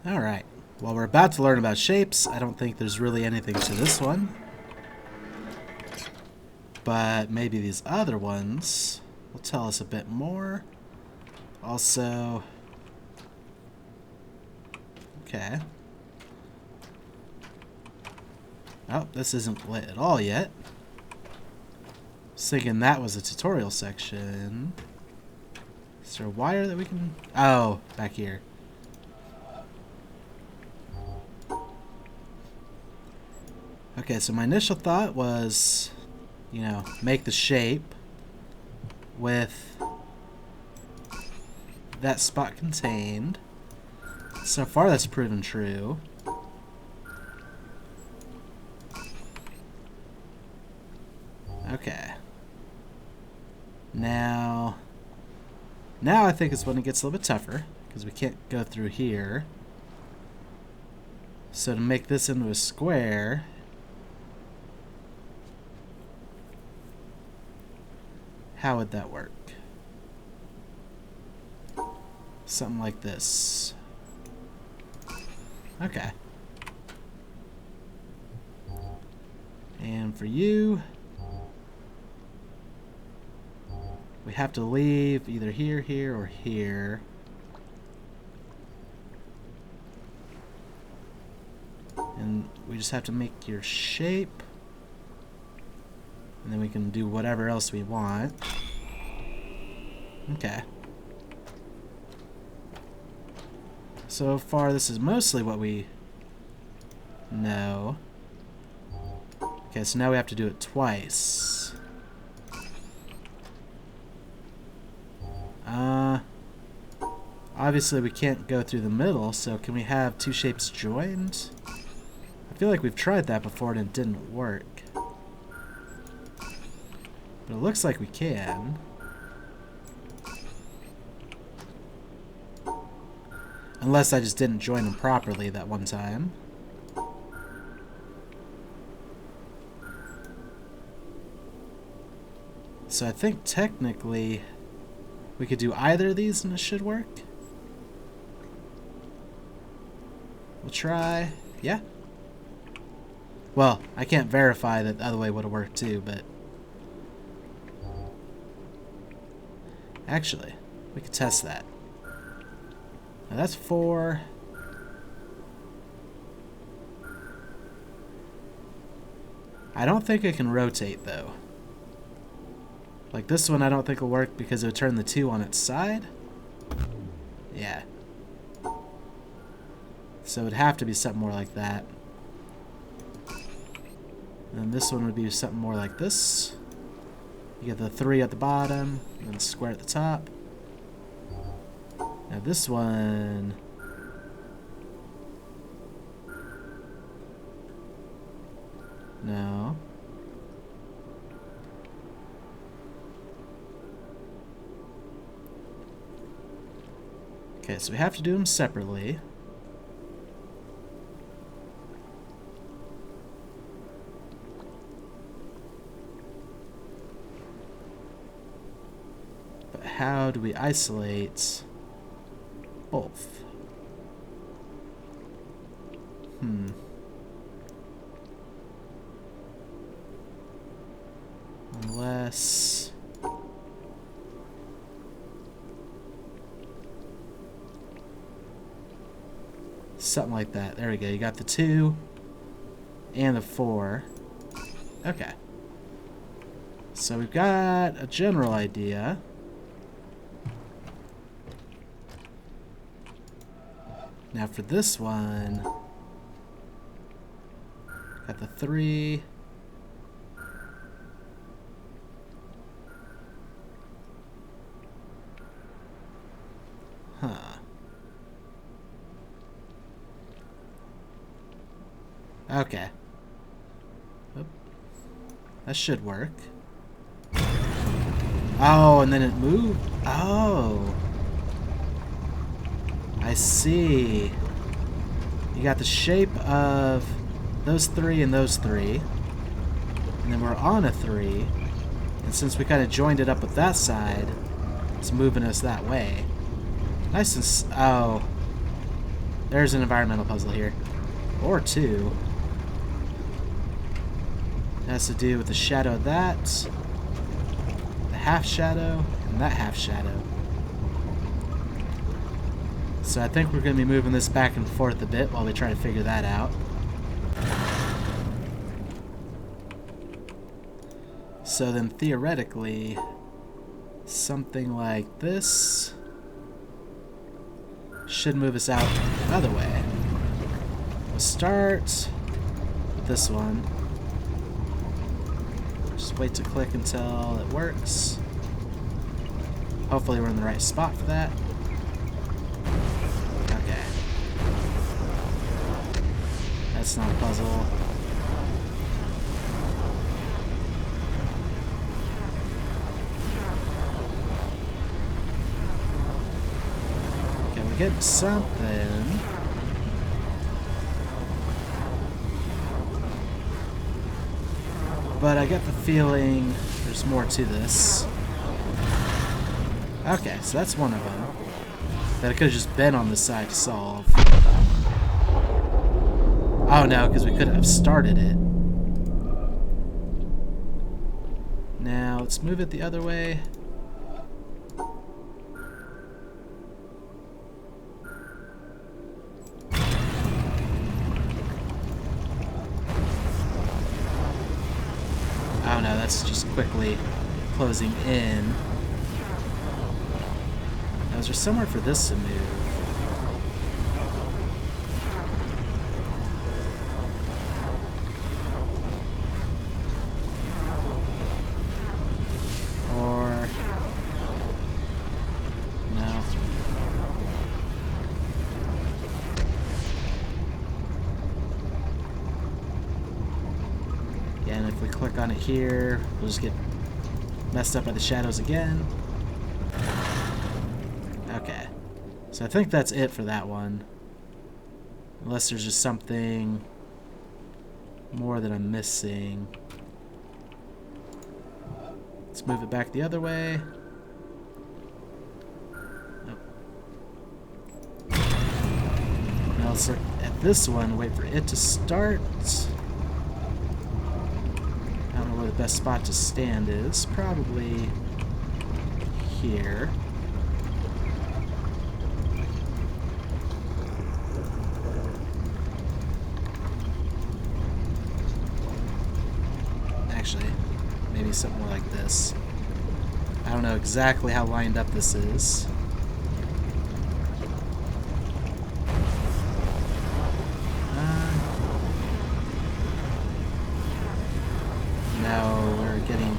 Alright. Well, we're about to learn about shapes. I don't think there's really anything to this one. But maybe these other ones will tell us a bit more. Also... Okay. Oh, this isn't lit at all yet. I was thinking that was a tutorial section. Is there a wire that we can... Oh, back here. Okay, so my initial thought was, you know, make the shape with that spot contained. So far that's proven true. Okay. Now I think it's when it gets a little bit tougher, because we can't go through here. So to make this into a square, how would that work? Something like this. Okay. And for you, we have to leave either here, here, or here. And we just have to make your shape. And then we can do whatever else we want. Okay. So far, this is mostly what we know. Okay, so now we have to do it twice. Obviously we can't go through the middle, so can we have two shapes joined? I feel like we've tried that before and it didn't work. But it looks like we can. Unless I just didn't join them properly that one time. So I think technically we could do either of these and it should work. We'll try. Yeah. Well, I can't verify that the other way would have worked too, but... Actually, we could test that. Now that's 4. I don't think it can rotate, though. Like this one I don't think will work because it would turn the 2 on its side. Yeah. So it would have to be something more like that. And then this one would be something more like this. You get the 3 at the bottom, and then square at the top. Now this one... No. Okay, so we have to do them separately. But how do we isolate both? Unless... Something like that. There we go. You got the 2 and the 4. Okay. So we've got a general idea. Now for this one, got the 3. Huh. Okay. Oop. That should work. Oh, and then it moved. Oh. I see. You got the shape of those 3 and those 3. And then we're on a 3. And since we kind of joined it up with that side, it's moving us that way. Nice and... Oh. There's an environmental puzzle here. Or two. It has to do with the shadow of that, the half shadow, and that half shadow. So I think we're going to be moving this back and forth a bit while we try to figure that out. So then theoretically, something like this should move us out the other way. We'll start with this one. Just wait to click until it works. Hopefully we're in the right spot for that. Okay. That's not a puzzle. Okay, we're getting something. But I get the feeling there's more to this. Okay, so that's one of them. That I could have just been on this side to solve. Oh no, because we couldn't have started it. Now, let's move it the other way. Oh no, that's just quickly closing in. Now, is there somewhere for this to move? Or... no. Yeah, and if we click on it here, we'll just get messed up by the shadows again. Okay. So I think that's it for that one. Unless there's just something more that I'm missing. Let's move it back the other way. Nope. Now let's look at this one, wait for it to start. I don't know where the best spot to stand is. Probably here. Actually, maybe something more like this. I don't know exactly how lined up this is. No, we're getting...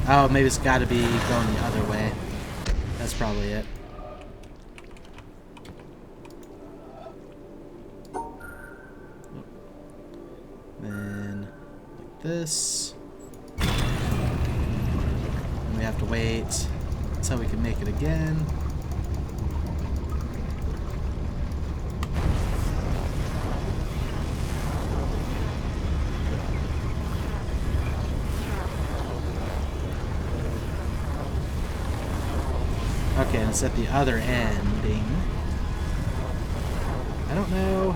oh, maybe it's got to be going the other way. That's probably it. Then, like this. And we have to wait until we can make it again. Okay, and it's at the other ending. I don't know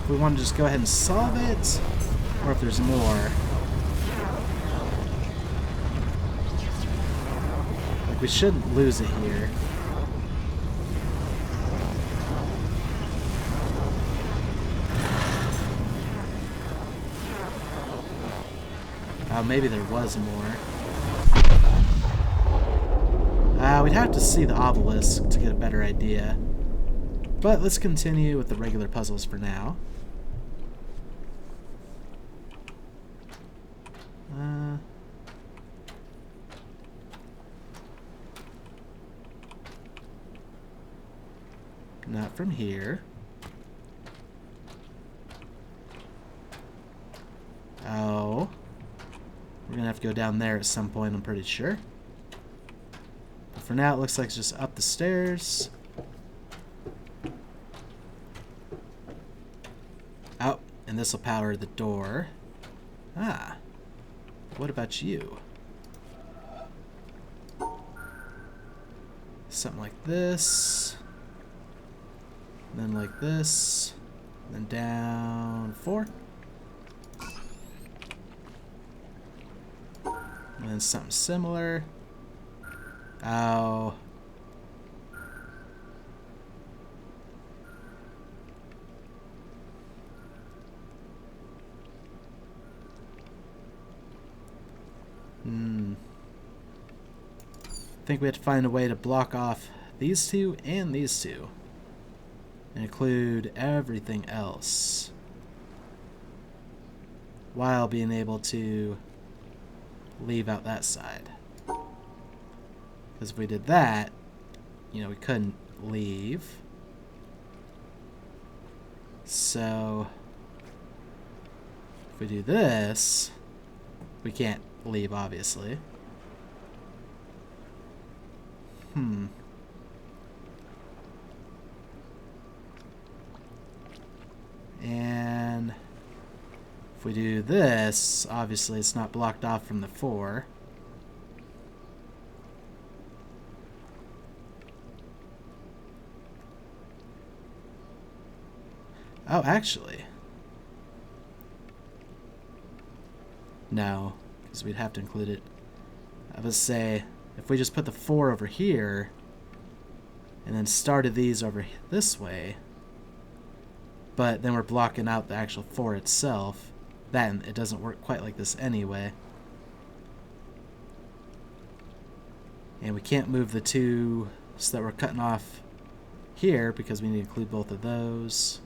if we want to just go ahead and solve it, or if there's more. Like, we shouldn't lose it here. Oh, maybe there was more. We'd have to see the obelisk to get a better idea. But let's continue with the regular puzzles for now. Not from here. Oh. We're gonna have to go down there at some point, I'm pretty sure. But for now, it looks like it's just up the stairs. Oh, and this will power the door. Ah. What about you? Something like this. And then like this. And then down 4. And then something similar. Ow. I think we have to find a way to block off these two and these two. And include everything else. While being able to leave out that side. Because if we did that, you know, we couldn't leave. So if we do this, we can't leave, obviously. And if we do this, obviously it's not blocked off from the 4. Oh, actually. No, because we'd have to include it. I would say, if we just put the 4 over here, and then started these over this way, but then we're blocking out the actual 4 itself, then it doesn't work quite like this anyway. And we can't move the 2 so that we're cutting off here because we need to include both of those.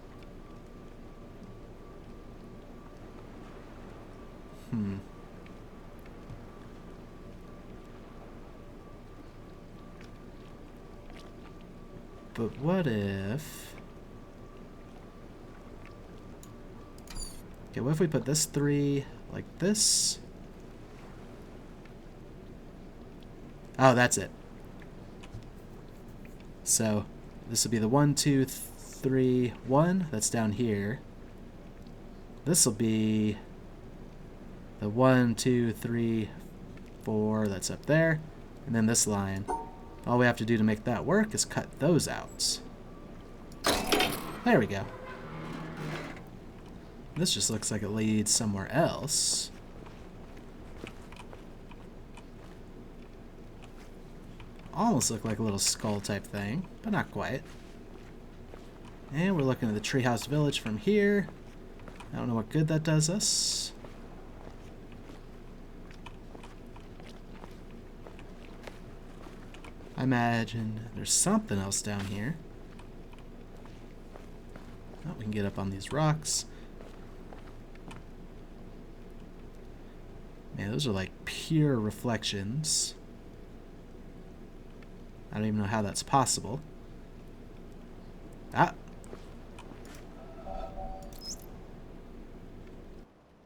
But what if... Okay, what if we put this 3 like this? Oh, that's it. So, this will be the 1, 2, 3, 1. That's down here. This will be the 1, 2, 3, 4. That's up there. And then this line. All we have to do to make that work is cut those out. There we go. This just looks like it leads somewhere else. Almost look like a little skull type thing, but not quite. And we're looking at the treehouse village from here. I don't know what good that does us. I imagine there's something else down here. Oh, we can get up on these rocks. Man, those are like pure reflections. I don't even know how that's possible. Ah!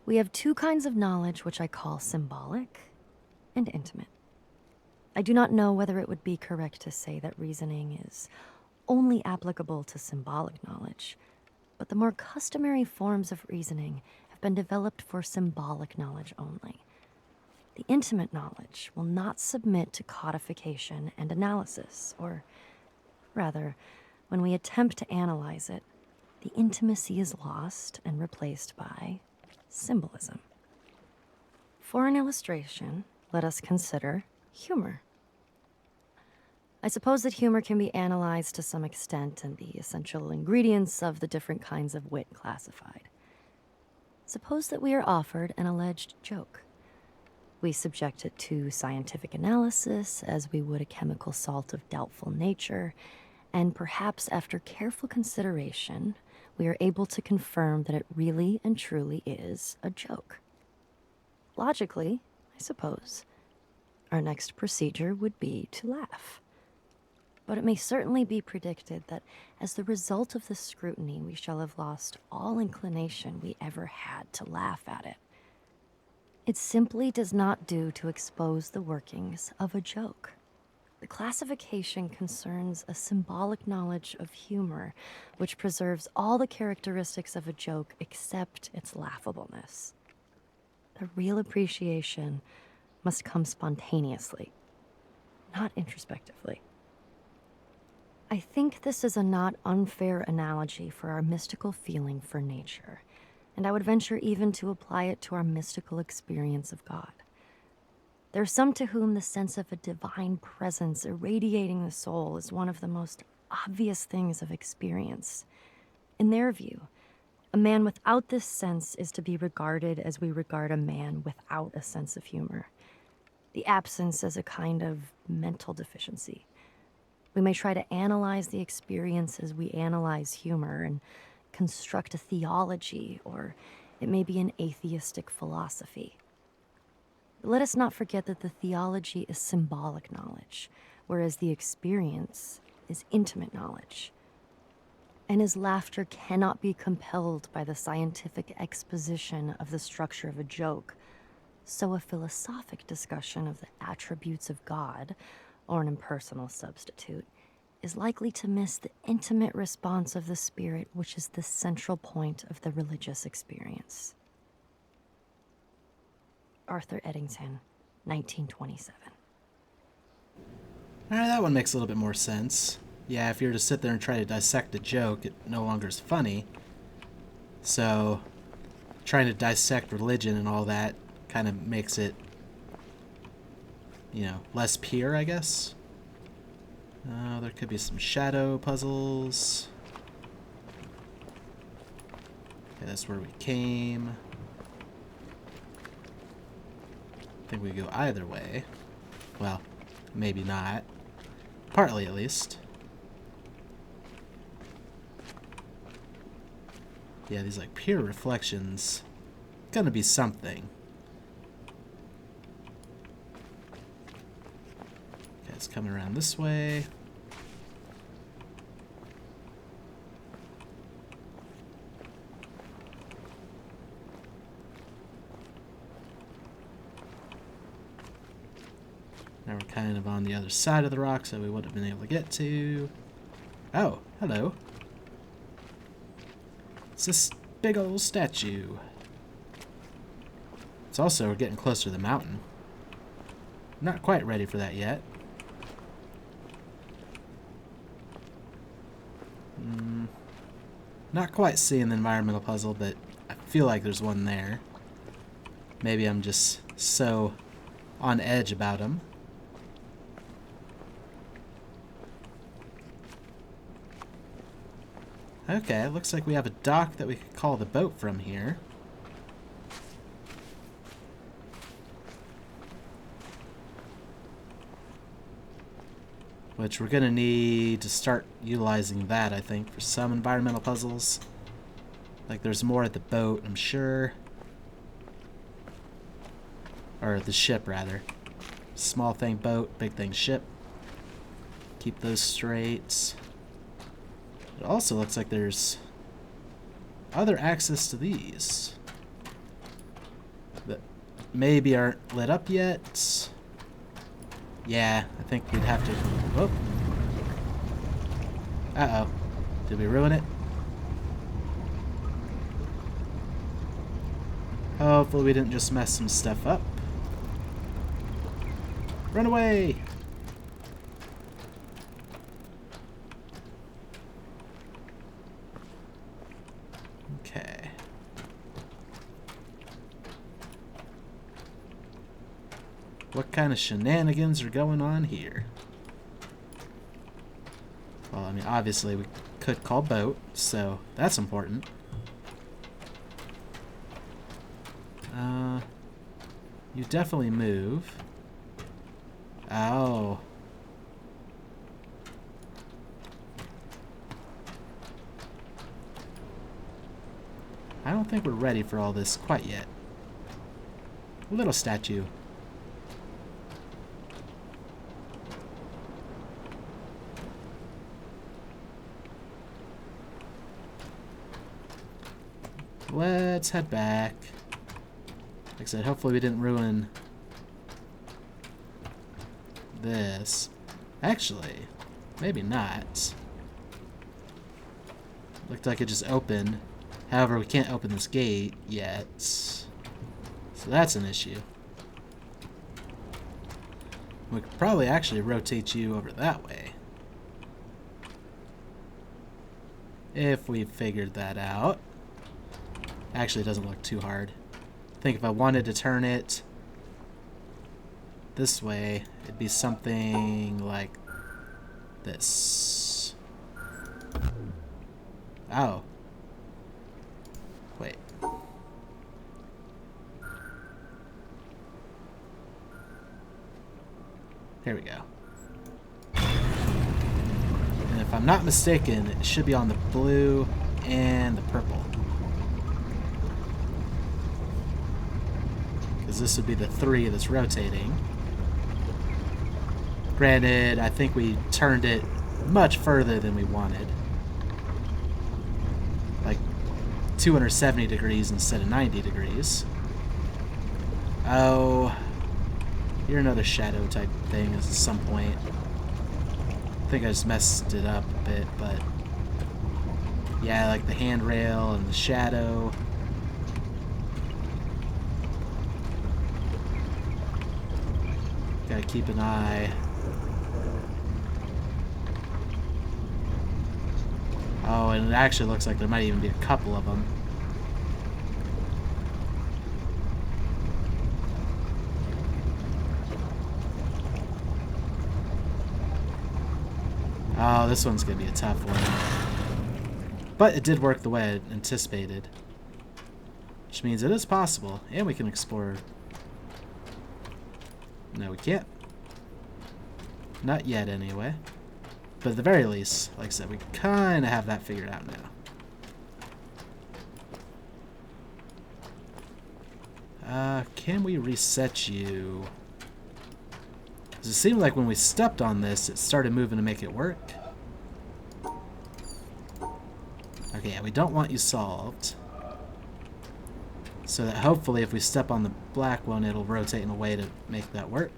We have 2 kinds of knowledge which I call symbolic and intimate. I do not know whether it would be correct to say that reasoning is only applicable to symbolic knowledge, but the more customary forms of reasoning have been developed for symbolic knowledge only. The intimate knowledge will not submit to codification and analysis, or rather, when we attempt to analyze it, the intimacy is lost and replaced by symbolism. For an illustration, let us consider humor. I suppose that humor can be analyzed to some extent and the essential ingredients of the different kinds of wit classified. Suppose that we are offered an alleged joke. We subject it to scientific analysis as we would a chemical salt of doubtful nature, and perhaps after careful consideration, we are able to confirm that it really and truly is a joke. Logically, I suppose, our next procedure would be to laugh. But it may certainly be predicted that as the result of this scrutiny, we shall have lost all inclination we ever had to laugh at it. It simply does not do to expose the workings of a joke. The classification concerns a symbolic knowledge of humor, which preserves all the characteristics of a joke except its laughableness. The real appreciation must come spontaneously, not introspectively. I think this is a not unfair analogy for our mystical feeling for nature, and I would venture even to apply it to our mystical experience of God. There are some to whom the sense of a divine presence irradiating the soul is one of the most obvious things of experience. In their view, a man without this sense is to be regarded as we regard a man without a sense of humor. The absence as a kind of mental deficiency. We may try to analyze the experience as we analyze humor and construct a theology, or it may be an atheistic philosophy. But let us not forget that the theology is symbolic knowledge, whereas the experience is intimate knowledge. And as laughter cannot be compelled by the scientific exposition of the structure of a joke, so a philosophic discussion of the attributes of God, or an impersonal substitute, is likely to miss the intimate response of the spirit, which is the central point of the religious experience. Arthur Eddington, 1927. Alright, that one makes a little bit more sense. Yeah, if you were to sit there and try to dissect a joke, it no longer is funny. So, trying to dissect religion and all that kind of makes it, you know, less pure, I guess. There could be some shadow puzzles. Okay, that's where we came. I think we go either way. Well, maybe not. Partly, at least. Yeah, these like pure reflections. Gonna be something. Okay, it's coming around this way. Now we're kind of on the other side of the rock, so we would have been able to get to. Oh, hello. It's this big old statue. It's also we're getting closer to the mountain. Not quite ready for that yet. Not quite seeing the environmental puzzle, but I feel like there's one there. Maybe I'm just so on edge about them. Okay, it looks like we have a dock that we could call the boat from here. Which we're going to need to start utilizing that, I think, for some environmental puzzles. Like there's more at the boat, I'm sure. Or the ship, rather. Small thing boat, big thing ship. Keep those straight. It also looks like there's other access to these that maybe aren't lit up yet. Yeah, I think we'd have to... Whoop. Uh-oh. Did we ruin it? Hopefully we didn't just mess some stuff up. Run away! Okay. What kind of shenanigans are going on here? Well, I mean, obviously we could call boat, so that's important. You definitely move. Oh. I don't think we're ready for all this quite yet. Little statue. Let's head back. Like I said, hopefully we didn't ruin this. Actually, maybe not. Looked like it just opened. However, we can't open this gate yet. So that's an issue. We could probably actually rotate you over that way. if we figured that out. Actually, it doesn't look too hard. I think if I wanted to turn it this way, it'd be something like this. Oh. Wait. Here we go. And if I'm not mistaken, it should be on the blue and the purple. Because this would be the 3 that's rotating. Granted, I think we turned it much further than we wanted. Like 270 degrees instead of 90 degrees. Oh, you're another shadow type thing at some point. I think I just messed it up a bit, but yeah, like the handrail and the shadow. Gotta keep an eye. Oh, and it actually looks like there might even be a couple of them. Oh, this one's gonna be a tough one. But it did work the way I anticipated. Which means it is possible. And we can explore. No, we can't. Not yet, anyway. But at the very least, like I said, we kind of have that figured out now. Can we reset you? Does it seem like when we stepped on this, it started moving to make it work? Okay, yeah, we don't want you solved. So that hopefully if we step on the black one, it'll rotate in a way to make that work.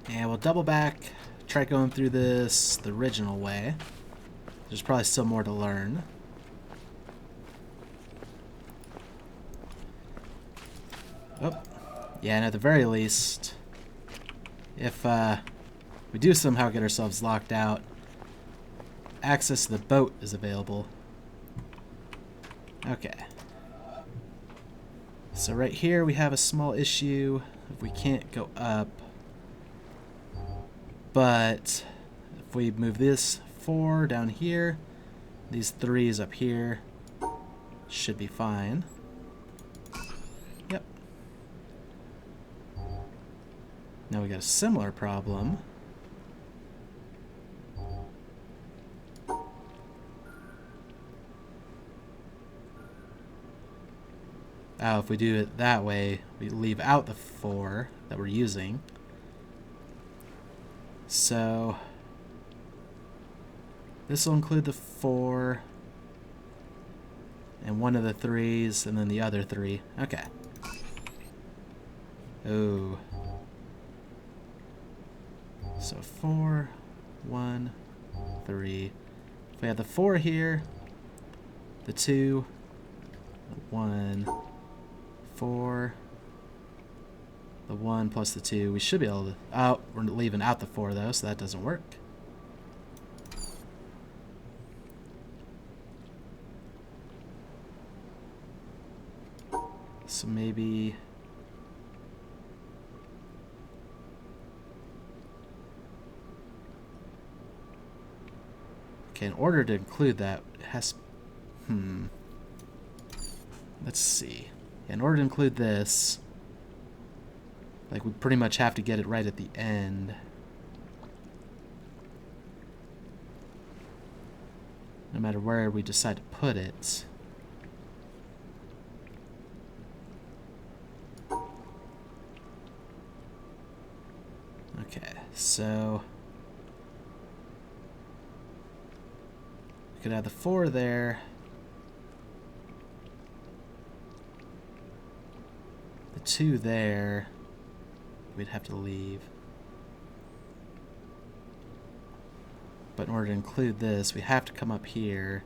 And we'll double back, try going through this the original way. There's probably still more to learn. Oh, yeah, and at the very least, if we do somehow get ourselves locked out, access to the boat is available. Okay. So right here we have a small issue if we can't go up. But if we move this 4 down here, these 3s up here, should be fine. Yep. Now we got a similar problem. Oh, if we do it that way, we leave out the 4 that we're using. So this will include the 4 and one of the 3s and then the other 3. Okay. Oh. So 4, 1, 3. If we have the 4 here, the 2, the 1, 4, the 1 plus the 2, we should be able to... Oh, we're leaving out the 4 though, so that doesn't work. So maybe... Okay, in order to include that, it has... Let's see. In order to include this... Like, we pretty much have to get it right at the end. No matter where we decide to put it. Okay, so... we could have the 4 there. The 2 there. We'd have to leave. But in order to include this, we have to come up here,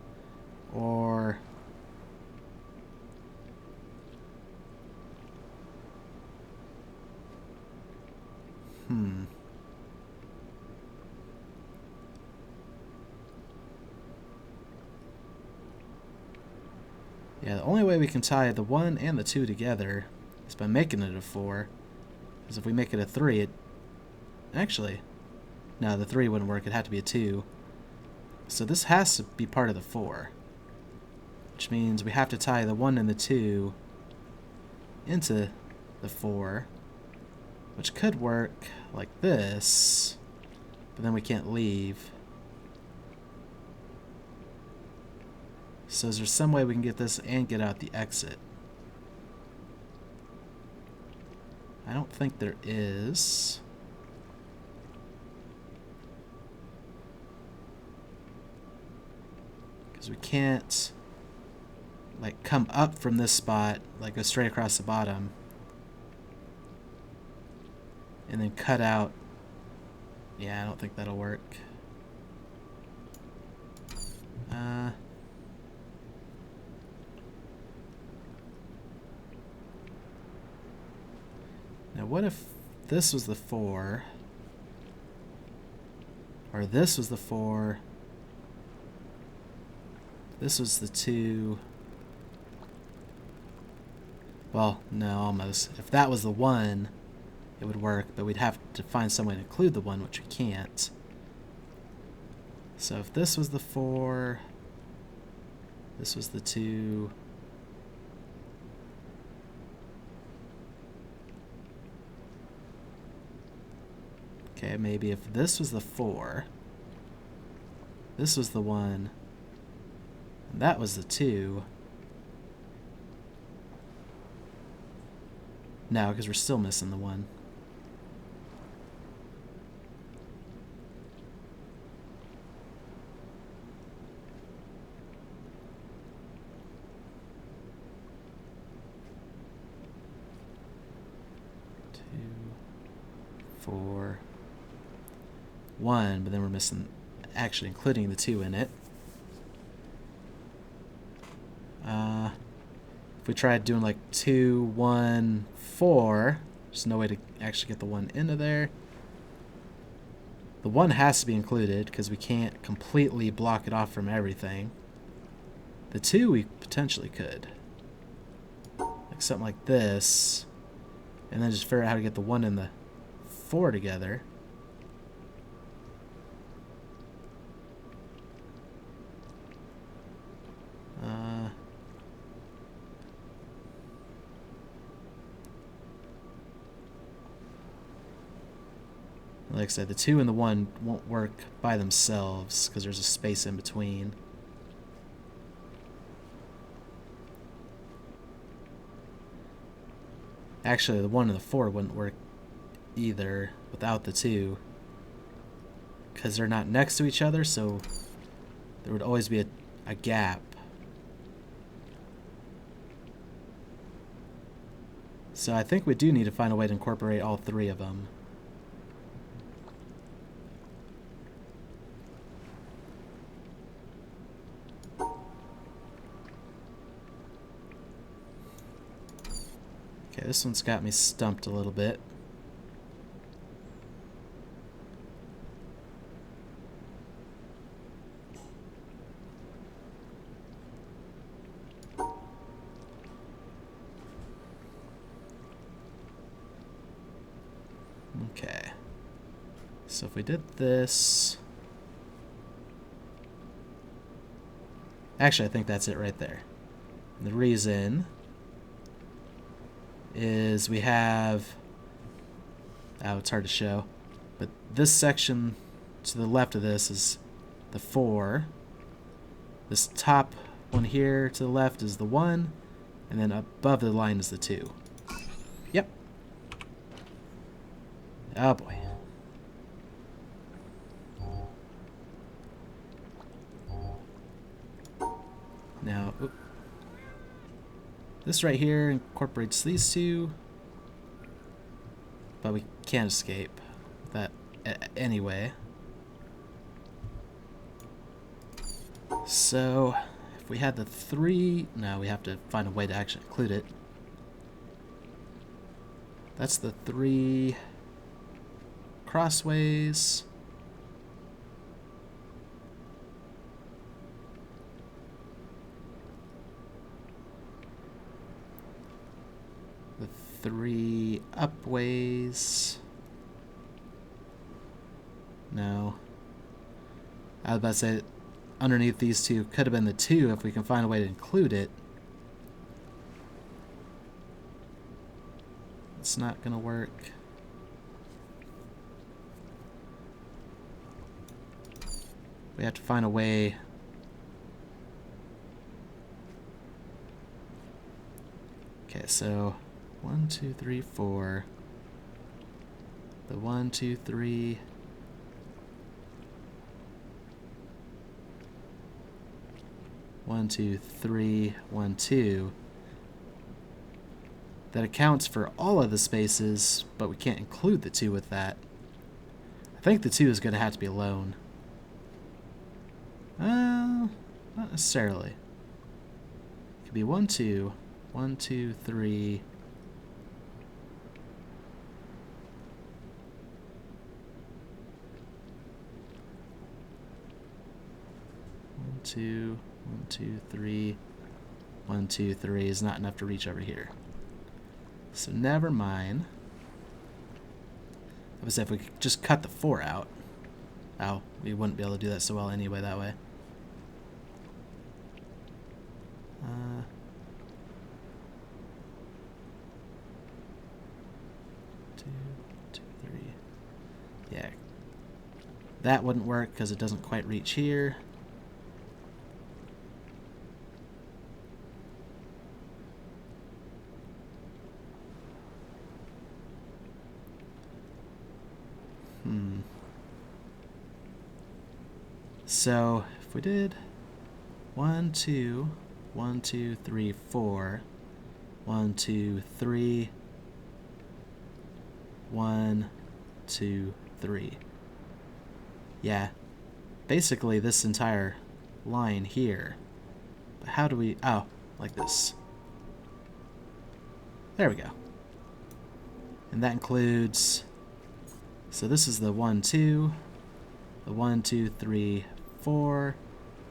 or... Yeah, the only way we can tie the 1 and the 2 together is by making it a 4. Because if we make it a 3, it... Actually, no, the 3 wouldn't work. It'd have to be a 2. So this has to be part of the 4. Which means we have to tie the 1 and the 2 into the 4. Which could work like this. But then we can't leave. So is there some way we can get this and get out the exit? I don't think there is. Because we can't, like, come up from this spot, like go straight across the bottom, and then cut out. Yeah, I don't think that'll work. Now what if this was the 4, or this was the 4, this was the 2, well, no, almost. If that was the 1, it would work, but we'd have to find some way to include the 1, which we can't. So if this was the 4, this was the 2, okay, maybe if this was the 4, this was the 1, and that was the 2. No, because we're still missing the 1. Four, 1, but then we're missing, actually including the 2 in it. If we tried doing like 2, 1, 4, there's no way to actually get the 1 into there. The 1 has to be included because we can't completely block it off from everything. The 2 we potentially could. Like something like this. And then just figure out how to get the 1 and the 4 together. Like I said, the 2 and the 1 won't work by themselves because there's a space in between. Actually, the 1 and the 4 wouldn't work either without the 2 because they're not next to each other, so there would always be a gap. So I think we do need to find a way to incorporate all 3 of them. Okay, this one's got me stumped a little bit. Okay. So if we did this... Actually, I think that's it right there. And the reason is we have... Oh, it's hard to show. But this section to the left of this is the 4. This top one here to the left is the 1. And then above the line is the 2. Yep. Oh boy. Now, this right here incorporates these 2, but we can't escape that anyway. So, if we had the 3, no, we have to find a way to actually include it. That's the 3 crossways. 3 upways. No. I was about to say, underneath these two could have been the 2 if we can find a way to include it. It's not gonna work. We have to find a way. Okay, so 1, 2, 3, 4. The 1, 2, 3. One, two, three, 1, 2. That accounts for all of the spaces, but we can't include the 2 with that. I think the 2 is going to have to be alone. Not necessarily. It could be 1, 2, 1, 2, 3. One, 2, 1, 2, 3. 1, 2, 3 is not enough to reach over here. So never mind. I would say if we could just cut the 4 out. Oh, we wouldn't be able to do that so well anyway that way. 2, 2, 3. Yeah. That wouldn't work because it doesn't quite reach here. So if we did 1, 2, 1, 2, 3, 4, 1, 2, 3, 1, 2, 3. Yeah, basically this entire line here. But how do we... Oh, like this. There we go. And that includes... So this is the 1, 2, the 1, 2, 3, 4,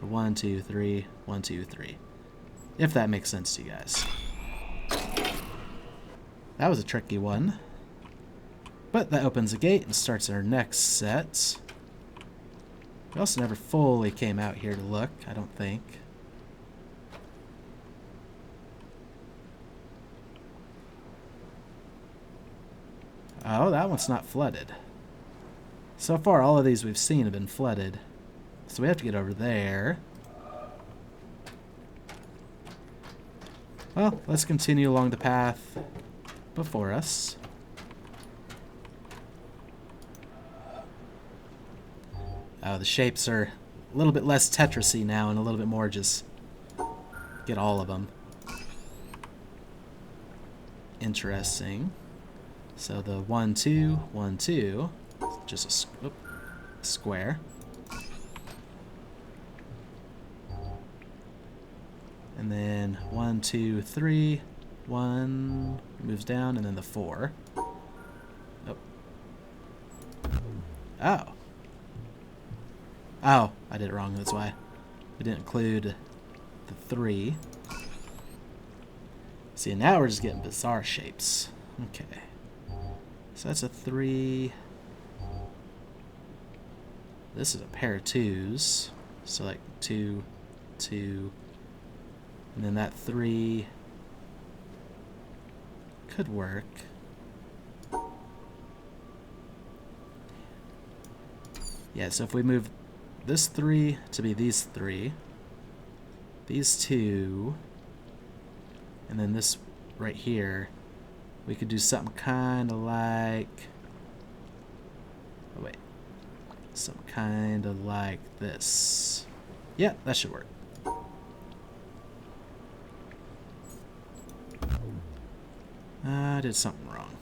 the 1, 2, 3, 1, 2, 3. If that makes sense to you guys. That was a tricky one. But that opens a gate and starts our next set. We also never fully came out here to look, I don't think. Oh, that one's not flooded. So far, all of these we've seen have been flooded. So we have to get over there. Well, let's continue along the path before us. Oh, the shapes are a little bit less Tetris-y now and a little bit more just get all of them. Interesting. So the 1, 2, 1, 2, just a square. And then 1, 2, 3, 1 moves down, and then the 4. Oh. Oh. Oh, I did it wrong, that's why. We didn't include the 3. See, now we're just getting bizarre shapes. Okay. So that's a 3. This is a pair of 2s. So like 2, 2. And then that 3 could work. Yeah, so if we move this 3 to be these 3, these 2, and then this right here, we could do something kind of like... Oh, wait. Something kind of like this. Yeah, that should work. I did something wrong.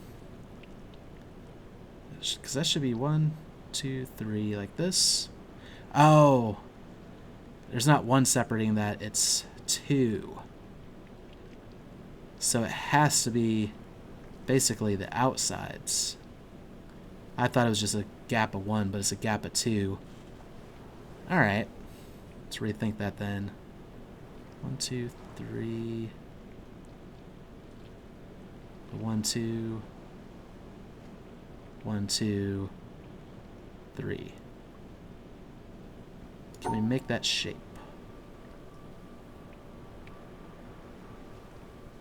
Because that should be 1, 2, 3 like this. Oh! There's not 1 separating that, it's 2. So it has to be basically the outsides. I thought it was just a gap of 1, but it's a gap of 2. Alright. Let's rethink that then. 1, 2, 3... 1, 2, 1, 2, 3. Can we make that shape?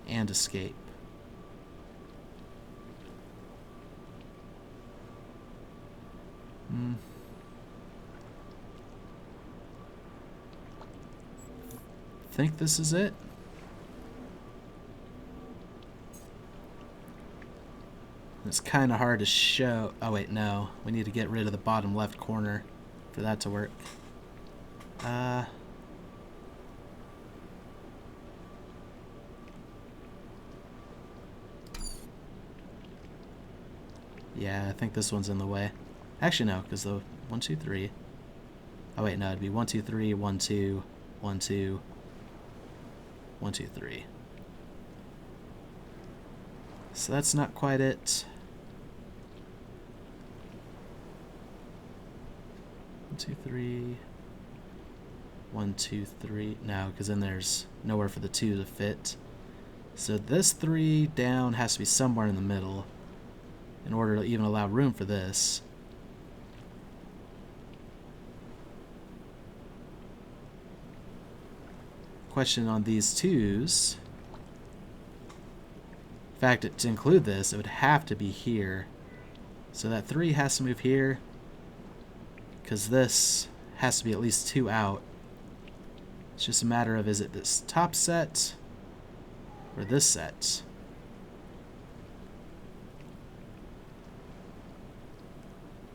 And escape. Think this is it? It's kind of hard to show. Oh wait, no. We need to get rid of the bottom left corner for that to work. Yeah, I think this one's in the way. Actually, no, because the 1, 2, 3. Oh wait, no, it'd be 1, 2, 3, 1, 2, 1, 2, 1, 2, 3. So that's not quite it. 1, 2, 3. 1, 2, 3. No, because then there's nowhere for the 2 to fit. So this 3 down has to be somewhere in the middle in order to even allow room for this. Question on these 2s. In fact, to include this, it would have to be here. So that 3 has to move here, because this has to be at least 2 out. It's just a matter of, is it this top set or this set?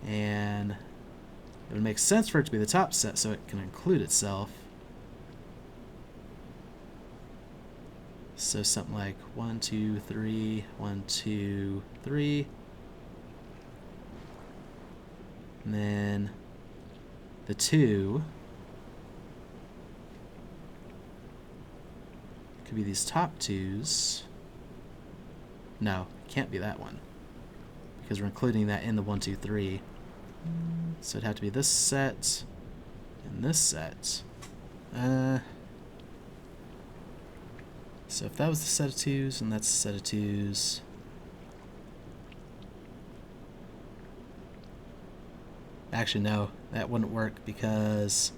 And it would make sense for it to be the top set so it can include itself. So something like 1, 2, 3, 1, 2, 3. And then the 2 could be these top 2s. No, it can't be that one, because we're including that in the 1, 2, 3. So it'd have to be this set and this set. So if that was the set of 2s and that's the set of 2s, actually no, that wouldn't work, because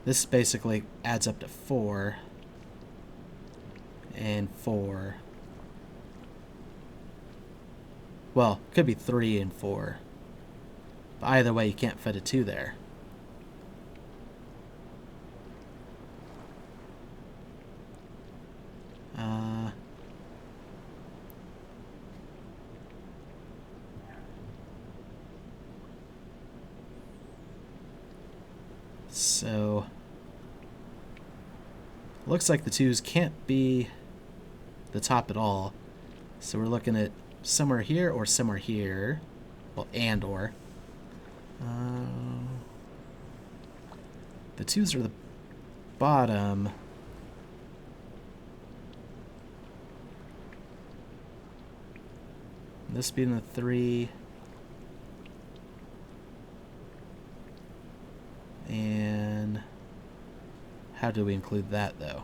this basically adds up to 4 and 4. Well, it could be 3 and 4. But either way, you can't fit a 2 there. So looks like the 2s can't be the top at all. So we're looking at somewhere here or somewhere here. Well, and or. The 2s are the bottom. This being the 3. And how do we include that, though?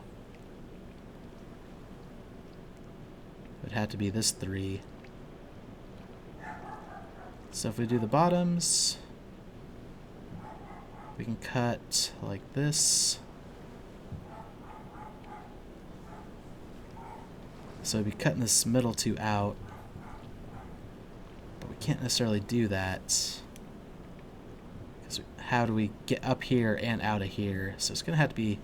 It would have to be this 3. So if we do the bottoms, we can cut like this. So we'd be cutting this middle 2 out. But we can't necessarily do that. Because how do we get up here and out of here? So it's going to have to be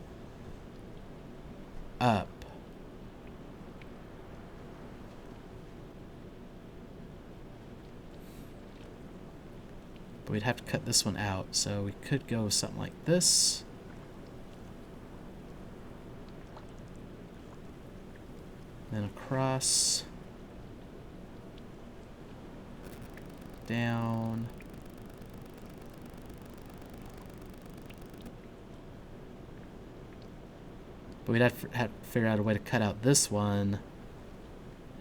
up. But we'd have to cut this one out, so we could go something like this. Then across. Down. But we'd have to figure out a way to cut out this one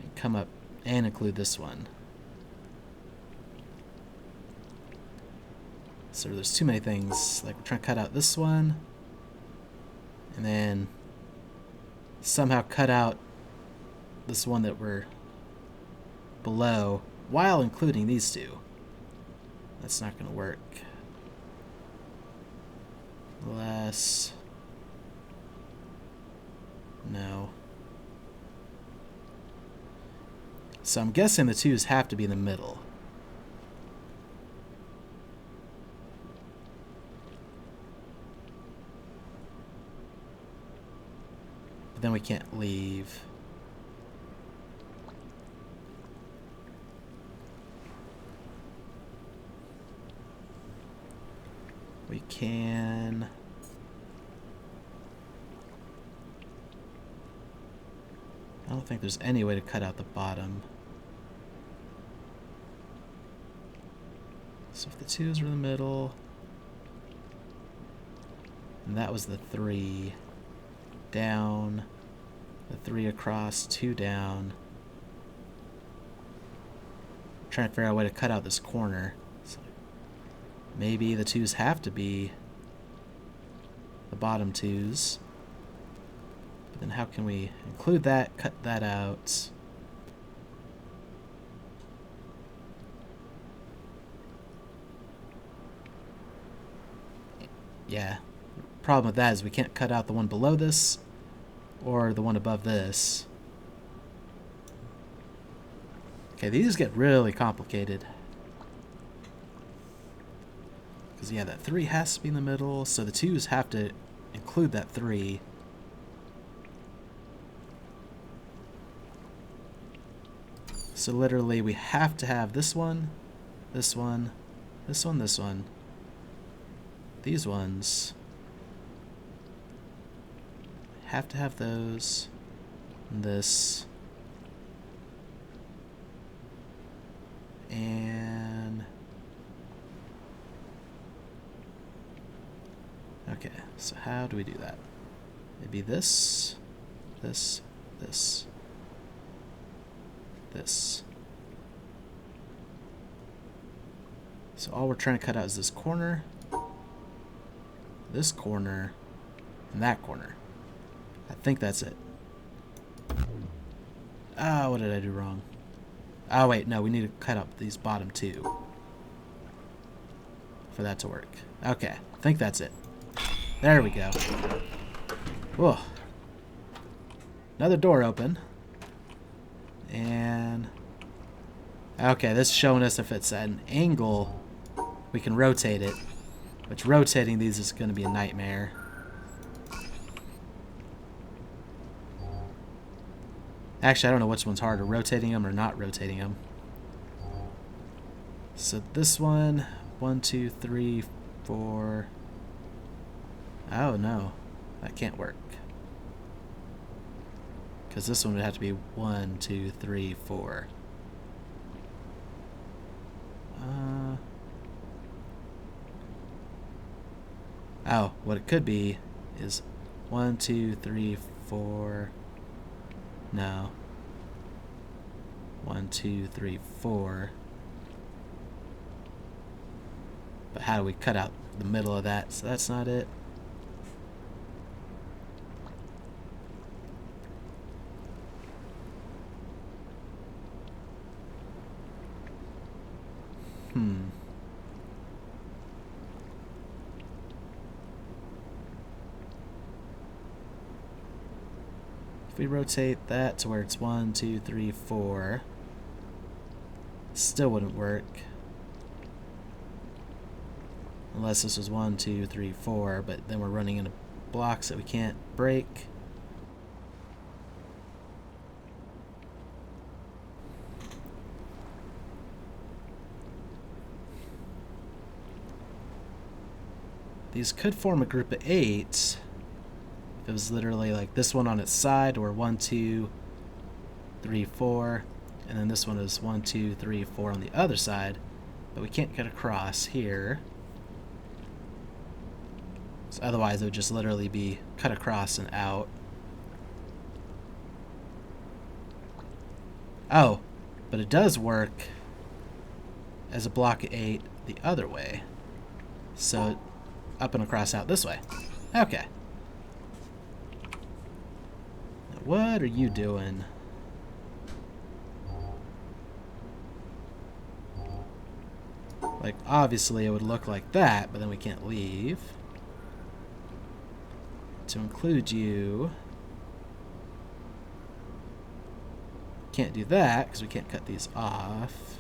and come up and include this one. So there's too many things. Like, we're trying to cut out this one and then somehow cut out this one that we're below while including these two. That's not going to work. Less. No. So I'm guessing the 2's have to be in the middle. But then we can't leave. We can... I don't think there's any way to cut out the bottom. So if the 2's are in the middle, and that was the 3 down, the 3 across, 2 down. I'm trying to figure out a way to cut out this corner. So maybe the 2's have to be the bottom 2's. But then how can we include that, cut that out? Yeah. Problem with that is we can't cut out the one below this or the one above this. Okay, these get really complicated. Because, yeah, that 3 has to be in the middle, so the 2's have to include that 3. So literally we have to have this one, this one, this one, this one. These ones have to have those, and this, and okay, so how do we do that? It'd be this, this, this, this. So all we're trying to cut out is this corner, and that corner. I think that's it. Oh, what did I do wrong? Oh, wait, no, we need to cut up these bottom 2 for that to work. Okay, I think that's it. There we go. Whoa. Another door open. And... okay, this is showing us if it's at an angle, we can rotate it. Which rotating these is going to be a nightmare. Actually, I don't know which one's harder, rotating them or not rotating them. So this one, 1, 2, 3, 4. Oh no, that can't work. Because this one would have to be 1, 2, 3, 4. Oh, what it could be is 1, 2, 3, 4. No. 1, 2, 3, 4. But how do we cut out the middle of that? So that's not it. If we rotate that to where it's 1, 2, 3, 4, still wouldn't work. Unless this was 1, 2, 3, 4, but then we're running into blocks that we can't break. These could form a group of 8. If it was literally like this one on its side, or 1, 2, 3, 4, and then this one is 1, 2, 3, 4 on the other side, but we can't get across here. So otherwise it would just literally be cut across and out. Oh, but it does work as a block of 8 the other way. So up and across out this way. Okay. What are you doing? Like, obviously it would look like that, but then we can't leave. To include you, can't do that because we can't cut these off.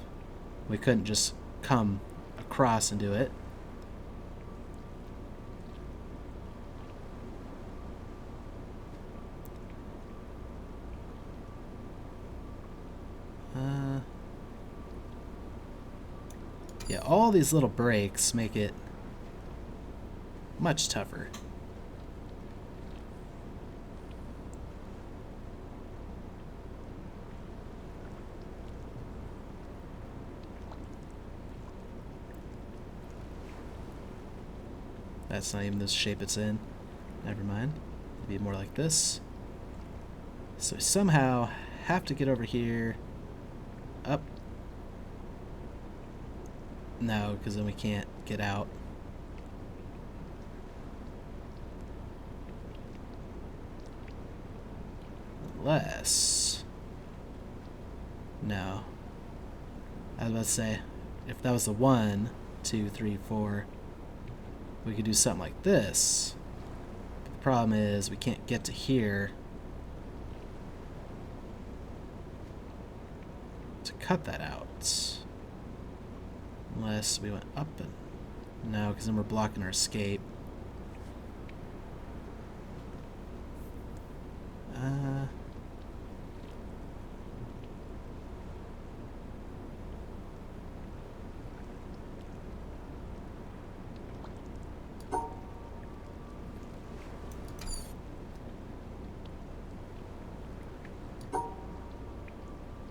We couldn't just come across and do it. Yeah, all these little breaks make it much tougher. That's not even the shape it's in. Never mind. It'd be more like this. So we somehow have to get over here. Up. No, because then we can't get out. Unless... No. I was about to say, if that was the 1, 2, 3, 4, we could do something like this. But the problem is we can't get to here to cut that out. Unless we went up and... No, because then we're blocking our escape.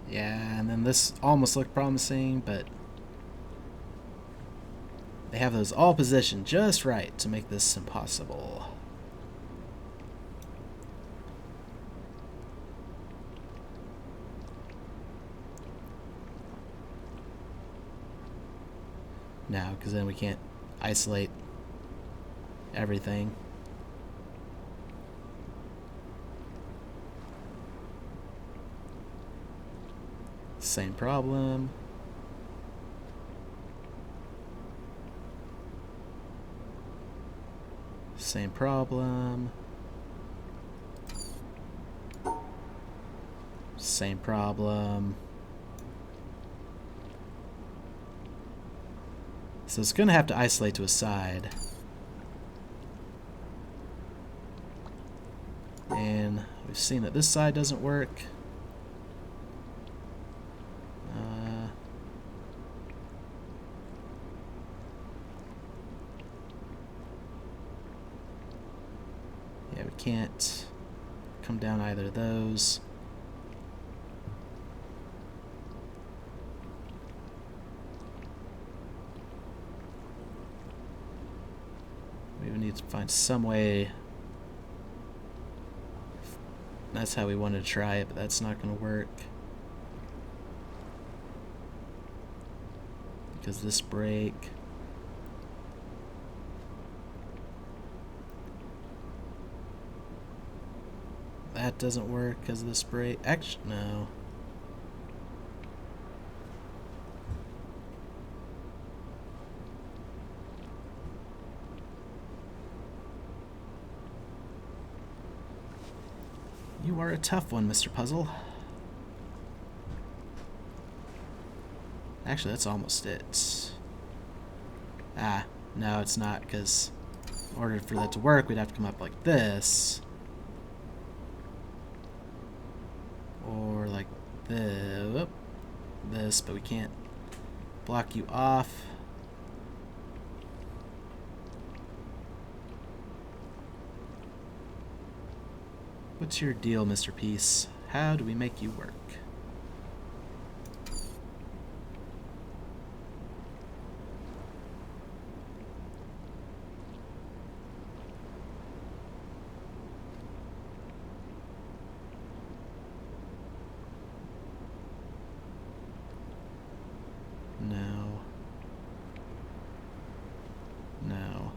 Yeah, and then this almost looked promising, but they have those all positioned just right to make this impossible. No, because then we can't isolate everything. Same problem. Same problem. Same problem. So it's going to have to isolate to a side. And we've seen that this side doesn't work. Yeah, we can't come down either of those. We would need to find some way. That's how we wanted to try it, but that's not going to work. Because this break... That doesn't work because of this break. Actually, no. You are a tough one, Mr. Puzzle. Actually, that's almost it. Ah, no, it's not, because in order for that to work, we'd have to come up like this. Or like this, but we can't block you off. What's your deal, Mr. Peace? How do we make you work? No. No.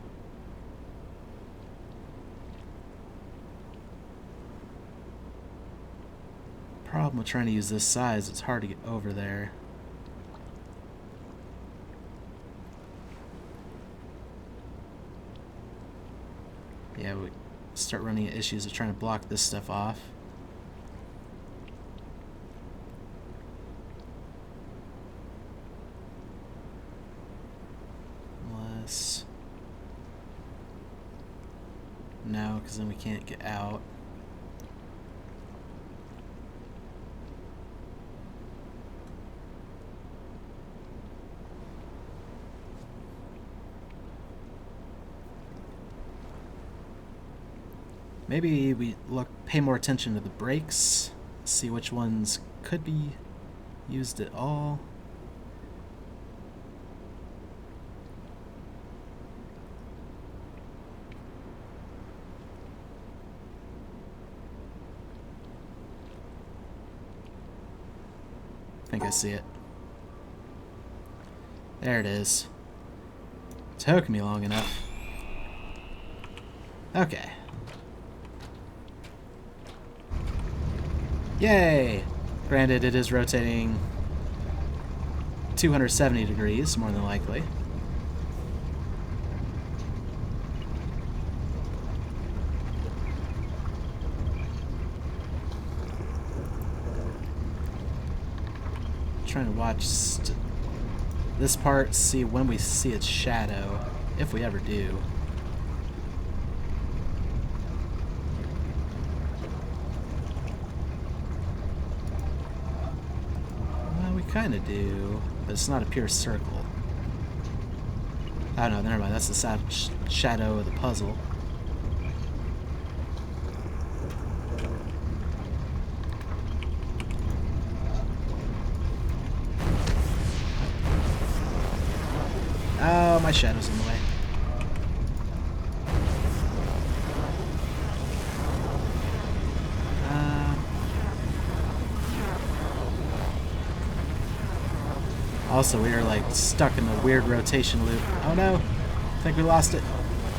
Problem with trying to use this size, it's hard to get over there. start running into issues of trying to block this stuff off. Unless... No, because then we can't get out. Maybe we pay more attention to the brakes, see which ones could be used at all. I think I see it. There it is. Took me long enough. Okay. Yay! Granted, it is rotating 270 degrees, more than likely. Trying to watch this part, see when we see its shadow, if we ever do. Kind of do, but it's not a pure circle. Oh no, never mind. That's the shadow of the puzzle. Oh, my shadow's in the way. Also, we are like stuck in the weird rotation loop. Oh no! I think we lost it.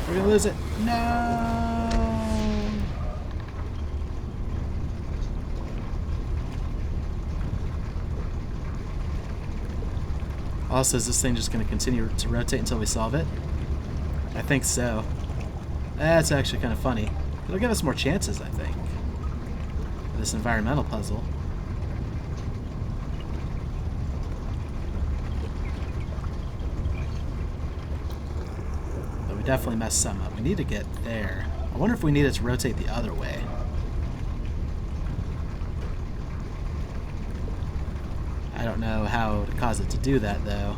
We're gonna lose it. No! Also, is this thing just gonna continue to rotate until we solve it? I think so. That's actually kind of funny. It'll give us more chances, I think. For this environmental puzzle. Definitely messed some up. We need to get there. I wonder if we need it to rotate the other way. I don't know how to cause it to do that, though.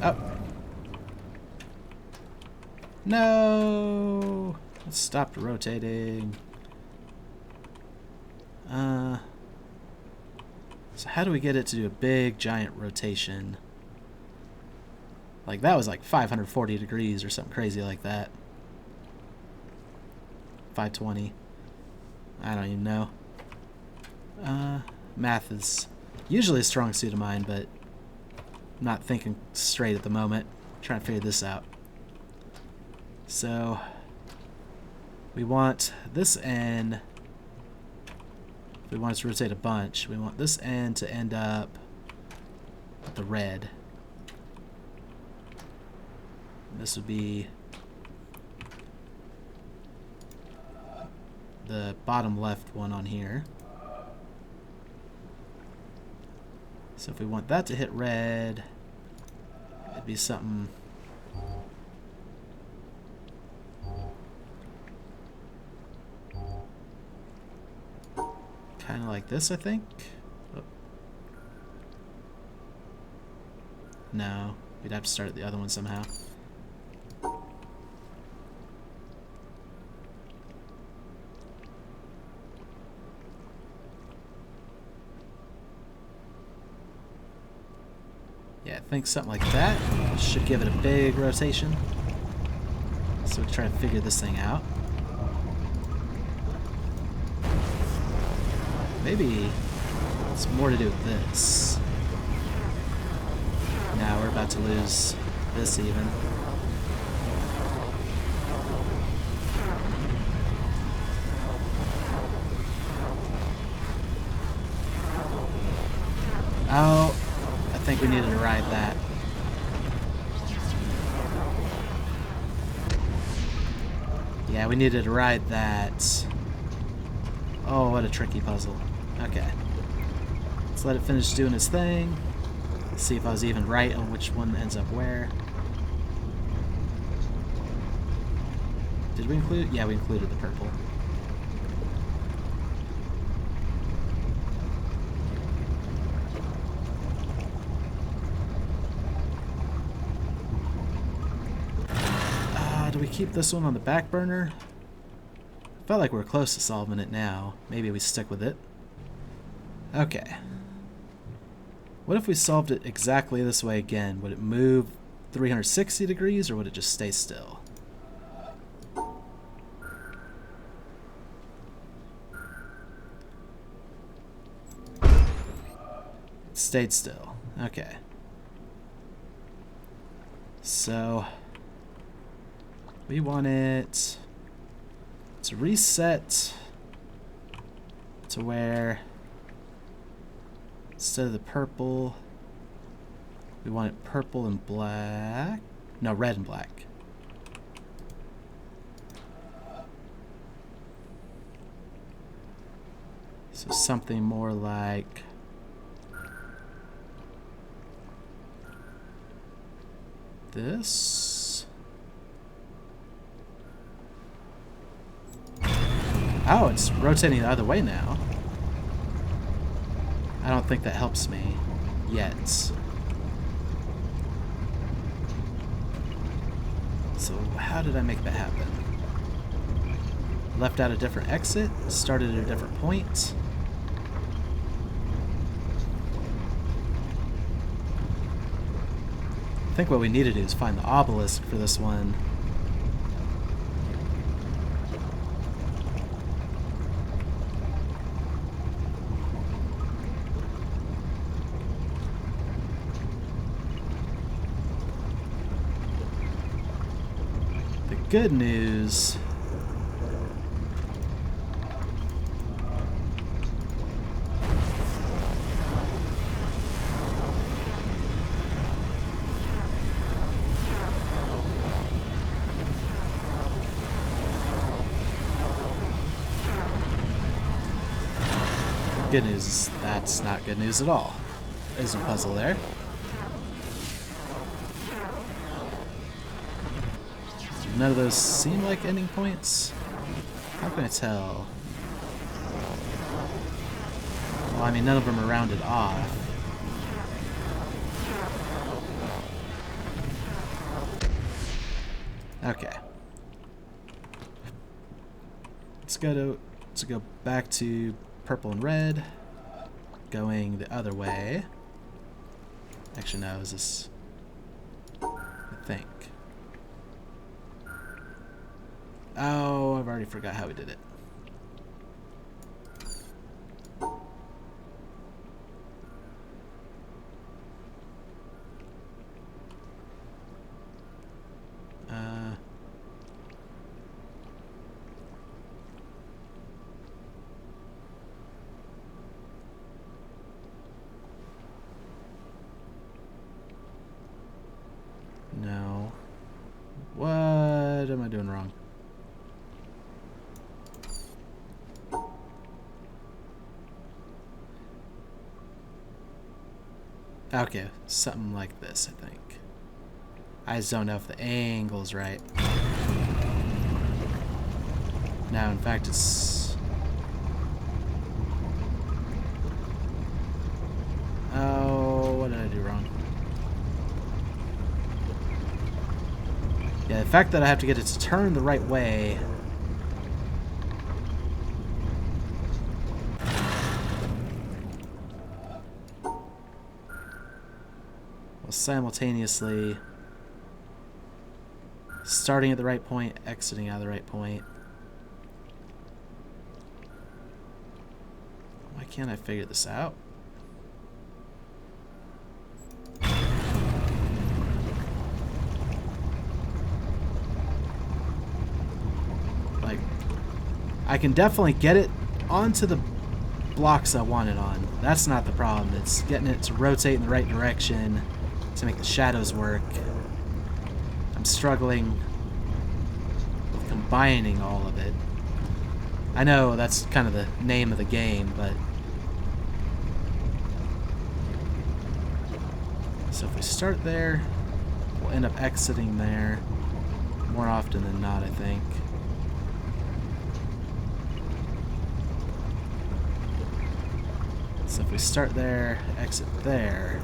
Oh. No! It stopped rotating. So how do we get it to do a big, giant rotation? Like, that was like 540 degrees or something crazy like that. 520. I don't even know. Math is usually a strong suit of mine, but I'm not thinking straight at the moment. I'm trying to figure this out. So we want this end, if we want it to rotate a bunch, we want this end to end up with the red. And this would be the bottom left one on here. So if we want that to hit red, it'd be something kind of like this, I think. Oh. No, we'd have to start at the other one somehow. Yeah, I think something like that should give it a big rotation. So we'll try to figure this thing out. Maybe it's more to do with this. Now we're about to lose this even. think we needed to ride that. Yeah, we needed to ride that. Oh, what a tricky puzzle. Okay. Let's let it finish doing its thing. See if I was even right on which one ends up where. Did we include? Yeah, we included the purple. Do we keep this one on the back burner? Felt like we're close to solving it now. Maybe we stick with it. Okay. What if we solved it exactly this way again? Would it move 360 degrees or would it just stay still? It stayed still. Okay. So we want it to reset to where instead of the purple, we want it purple and black. No, red and black. So something more like this. Oh, it's rotating the other way now. I don't think that helps me yet. So how did I make that happen? Left out a different exit, started at a different point. I think what we need to do is find the obelisk for this one. Good news. Good news is that's not good news at all. There's a puzzle there. None of those seem like ending points. How can I tell? Well, I mean, none of them are rounded off. Okay. Let's go back to purple and red. Going the other way. Actually, no, is this? I think. Oh, I've already forgot how we did it. No. What am I doing wrong? Okay, something like this, I think. I just don't know if the angle's right. Now, in fact, it's... Oh, what did I do wrong? Yeah, the fact that I have to get it to turn the right way... while simultaneously starting at the right point, exiting out of the right point. Why can't I figure this out? Like, I can definitely get it onto the blocks I want it on. That's not the problem. It's getting it to rotate in the right direction to make the shadows work. I'm struggling with combining all of it. I know that's kind of the name of the game, but... So if we start there, we'll end up exiting there more often than not, I think. So if we start there, exit there.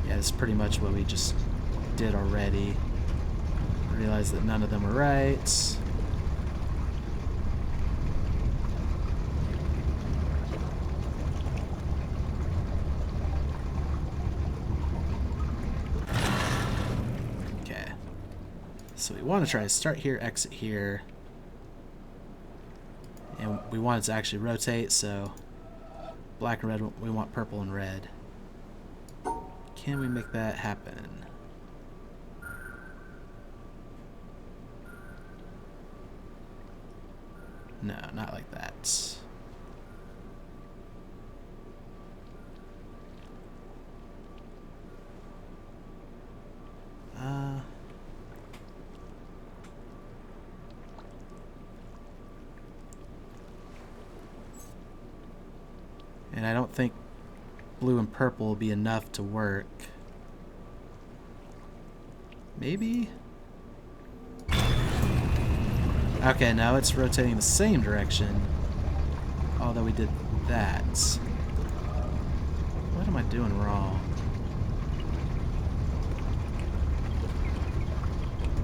Yeah, that's pretty much what we just did already. Realize that none of them were right. Okay. So we want to try to start here, exit here. And we want it to actually rotate, so black and red, we want purple and red. Can we make that happen? No, not like that. And I don't think blue and purple will be enough to work. Maybe? Okay, now it's rotating the same direction. Although we did that. What am I doing wrong?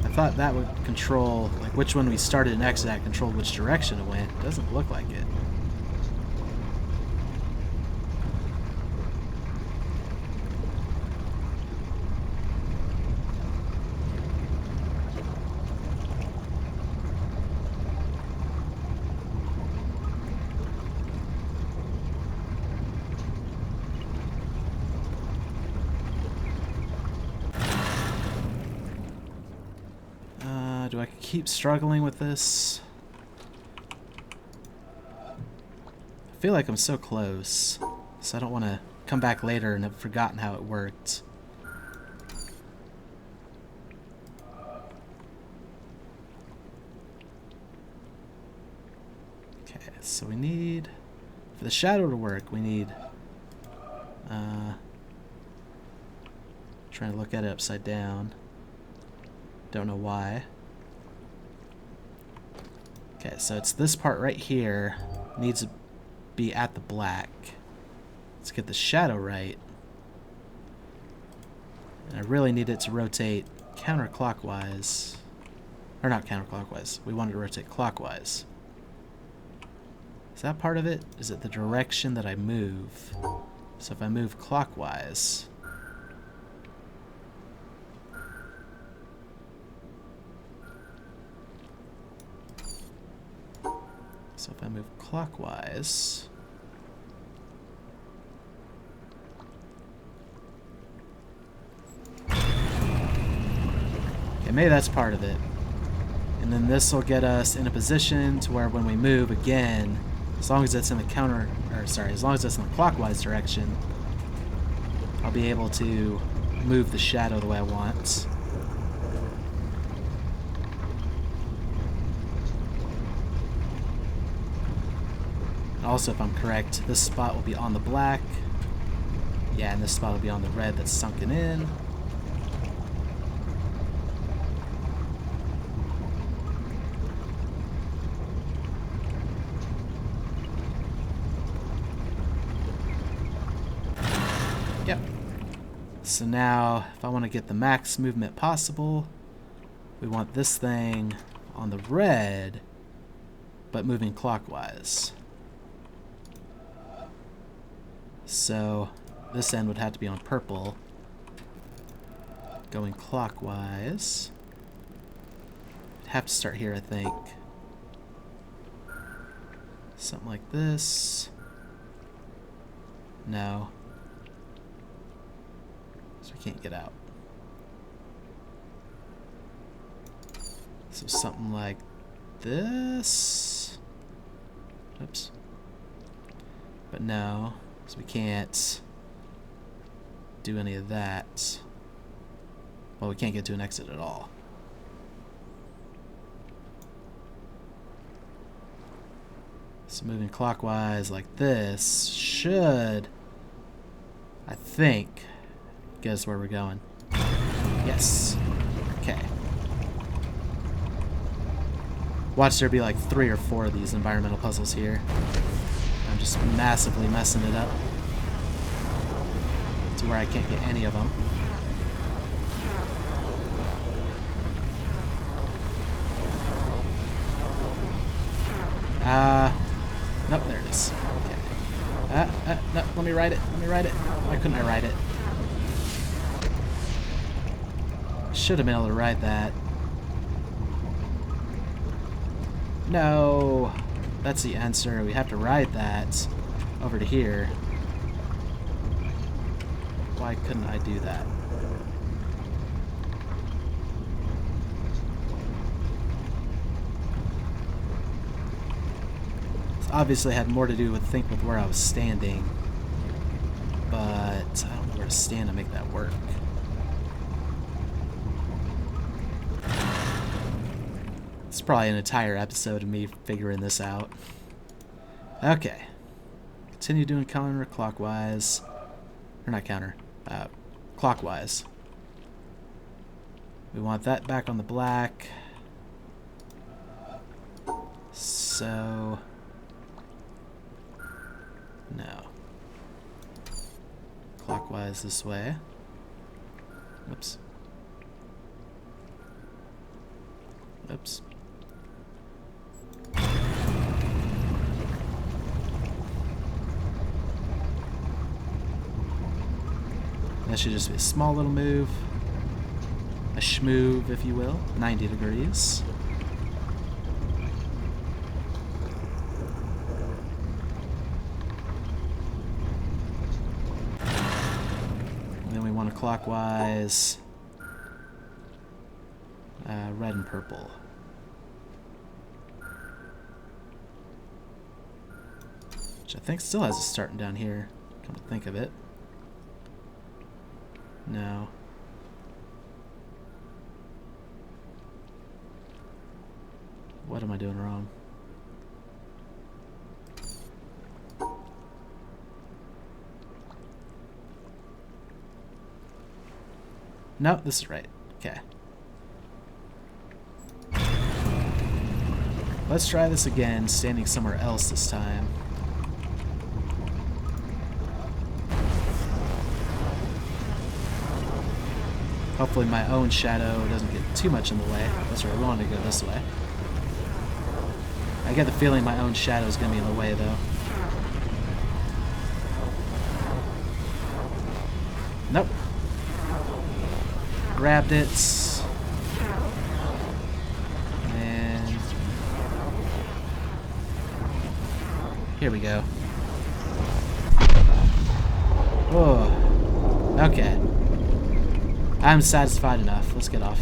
I thought that would control, like, which one we started and exit at controlled which direction it went. It doesn't look like it. Do I keep struggling with this? I feel like I'm so close, so I don't want to come back later and have forgotten how it worked. Okay, so we need, for the shadow to work, we need, trying to look at it upside down. Don't know why. Okay, so it's this part right here needs to be at the black. Let's get the shadow right. And I really need it to rotate counterclockwise. Or not counterclockwise. We want it to rotate clockwise. Is that part of it? Is it the direction that I move? So if I move clockwise... So if I move clockwise... Okay, maybe that's part of it. And then this will get us in a position to where when we move again, as long as it's in the as long as it's in the clockwise direction, I'll be able to move the shadow the way I want. Also, if I'm correct, this spot will be on the black. Yeah, and this spot will be on the red that's sunken in. Yep. So now, if I want to get the max movement possible, we want this thing on the red, but moving clockwise. So this end would have to be on purple, going clockwise. I'd have to start here, I think. Something like this. No. So we can't get out. So something like this. Oops. But no, because we can't do any of that. Well, we can't get to an exit at all. So moving clockwise like this should, I think, get us where we're going. Yes. Okay. Watch there be like 3 or 4 of these environmental puzzles here. I'm just massively messing it up to where I can't get any of them. Nope, there it is. Okay. No, let me ride it. Let me ride it. Why couldn't I ride it? Should have been able to ride that. No. That's the answer. We have to ride that over to here. Why couldn't I do that? Obviously had more to do with where I was standing, but I don't know where to stand to make that work. It's probably an entire episode of me figuring this out. Okay, continue doing counterclockwise, or not counter, clockwise. We want that back on the black, so. No. Clockwise this way. Whoops. Oops. That should just be a small little move. A schmoove, if you will. 90 degrees. Clockwise, red and purple. Which I think still has a starting down here, come to think of it. No. What am I doing wrong? No, this is right. Okay. Let's try this again, standing somewhere else this time. Hopefully my own shadow doesn't get too much in the way. That's right, we want to go this way. I get the feeling my own shadow is going to be in the way, though. Nope. Grabbed it. And here we go. Oh. Okay. I'm satisfied enough. Let's get off.